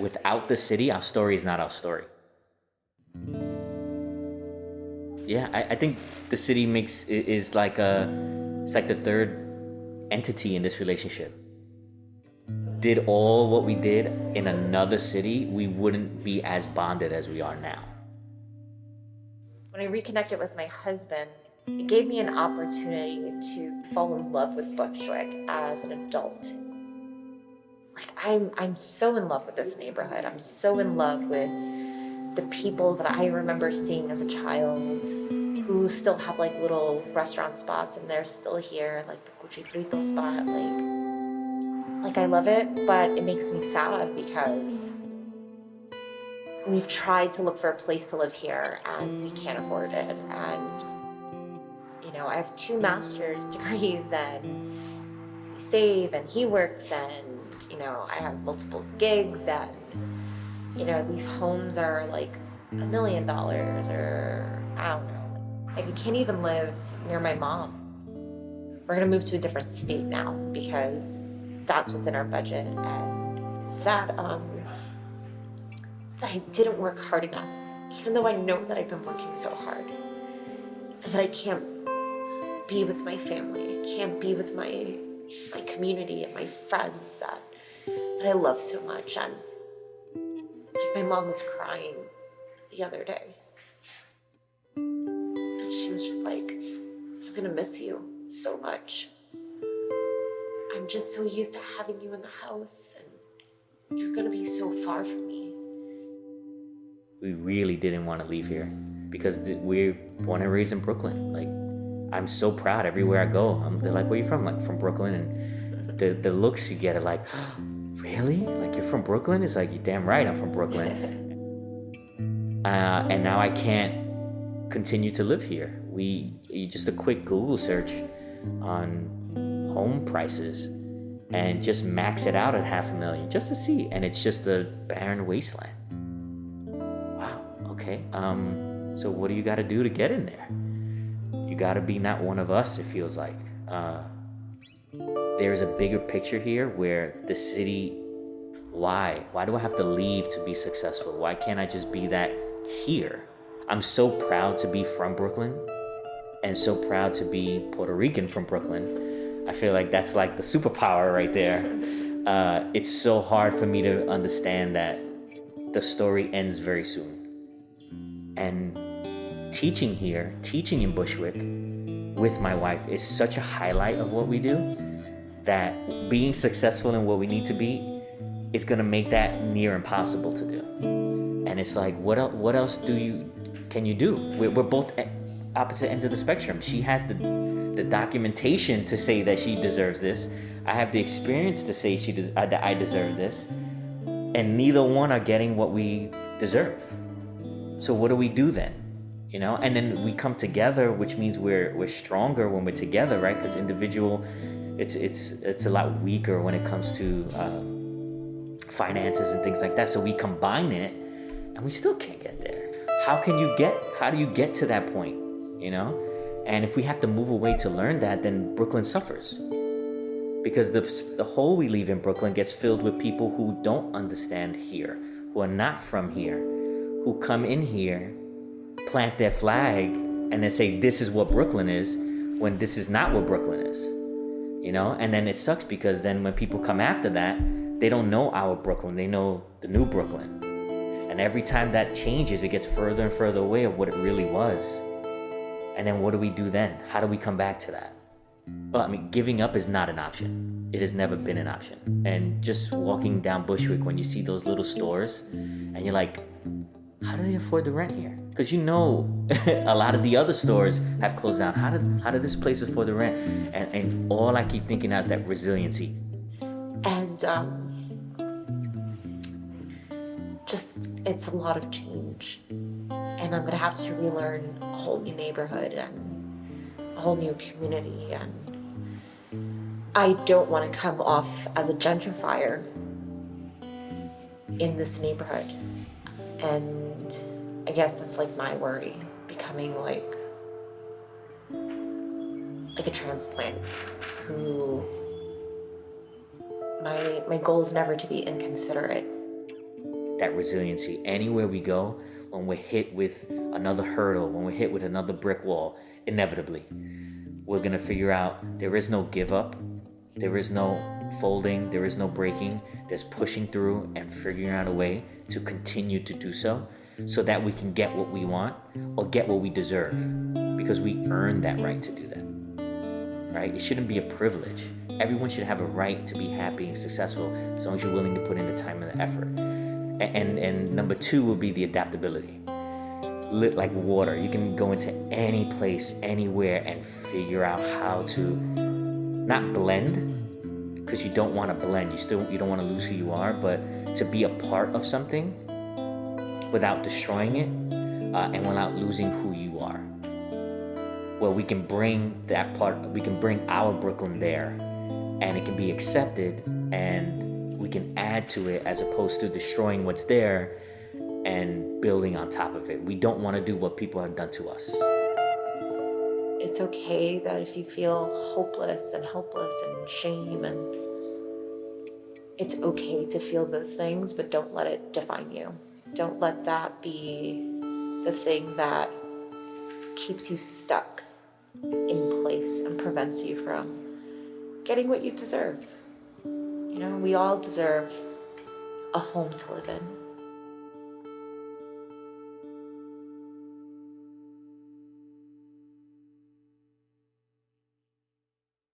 without the city, our story is not our story. Yeah, I think the city is like it's like the third entity in this relationship. Did all what we did in another city, we wouldn't be as bonded as we are now. When I reconnected with my husband, it gave me an opportunity to fall in love with Bushwick as an adult. Like, I'm so in love with this neighborhood. I'm so in love with the people that I remember seeing as a child who still have like little restaurant spots, and they're still here, like the Cuchifrito spot. Like I love it, but it makes me sad because we've tried to look for a place to live here and we can't afford it. And I have 2 master's degrees, and we save, and he works, and I have multiple gigs, and these homes are like $1 million, or I don't know. Like, we can't even live near my mom. We're gonna move to a different state now because that's what's in our budget, and that I didn't work hard enough, even though I know that I've been working so hard, and that I can't be with my family, I can't be with my community and my friends that I love so much. And like, my mom was crying the other day, and she was just like, I'm gonna miss you so much. I'm just so used to having you in the house, and you're gonna be so far from me. We really didn't want to leave here because we're born and raised in Brooklyn. Like, I'm so proud everywhere I go. They're like, where are you from? Like, from Brooklyn. And the looks you get are like, really? Like, you're from Brooklyn? It's like, you're damn right I'm from Brooklyn. And now I can't continue to live here. Just a quick Google search on home prices and just max it out at $500,000 just to see. And it's just a barren wasteland. Wow, okay. So what do you got to do to get in there? You got to be not one of us, it feels like. There's a bigger picture here where the city, why do I have to leave to be successful? Why can't I just be that here? I'm so proud to be from Brooklyn and so proud to be Puerto Rican from Brooklyn. I feel like that's like the superpower right there. It's so hard for me to understand that the story ends very soon. And teaching in Bushwick with my wife is such a highlight of what we do that being successful in what we need to be is gonna make that near impossible to do. And it's like, what else can you do? We're both opposite ends of the spectrum. She has the documentation to say that she deserves this. I have the experience to say that I deserve this. And neither one are getting what we deserve. So what do we do then? And then we come together, which means we're stronger when we're together, right? Because individual, it's a lot weaker when it comes to finances and things like that. So we combine it, and we still can't get there. How do you get to that point? And if we have to move away to learn that, then Brooklyn suffers. Because the hole we leave in Brooklyn gets filled with people who don't understand here, who are not from here, who come in here, plant their flag, and then say this is what Brooklyn is, when this is not what Brooklyn is. And then it sucks because then when people come after that, they don't know our Brooklyn, they know the new Brooklyn. And every time that changes, it gets further and further away of what it really was. And then what do we do then? How do we come back to that? Well, giving up is not an option. It has never been an option. And just walking down Bushwick, when you see those little stores, and you're like, how do they afford the rent here? Because a lot of the other stores have closed down. How did this place afford the rent? And all I keep thinking now is that resiliency. And it's a lot of change. And I'm gonna have to relearn a whole new neighborhood and a whole new community. And I don't want to come off as a gentrifier in this neighborhood. And I guess that's like my worry, becoming like a transplant who my goal is never to be inconsiderate. that resiliency. Anywhere we go, when we're hit with another hurdle, when we're hit with another brick wall, inevitably, we're gonna figure out there is no give up, there is no folding, there is no breaking. There's pushing through and figuring out a way to continue to do so that we can get what we want or get what we deserve, because we earn that right to do that, right? It shouldn't be a privilege. Everyone should have a right to be happy and successful as long as you're willing to put in the time and the effort. And number two would be the adaptability. Lit like water, you can go into any place, anywhere, and figure out how to not blend, because you don't want to blend. You don't want to lose who you are, but to be a part of something without destroying it, and without losing who you are. Well, we can bring that part. We can bring our Brooklyn there, and it can be accepted, and we can add to it as opposed to destroying what's there and building on top of it. We don't want to do what people have done to us. It's okay that if you feel hopeless and helpless and shame, and it's okay to feel those things, but don't let it define you. Don't let that be the thing that keeps you stuck in place and prevents you from getting what you deserve. You know, we all deserve a home to live in.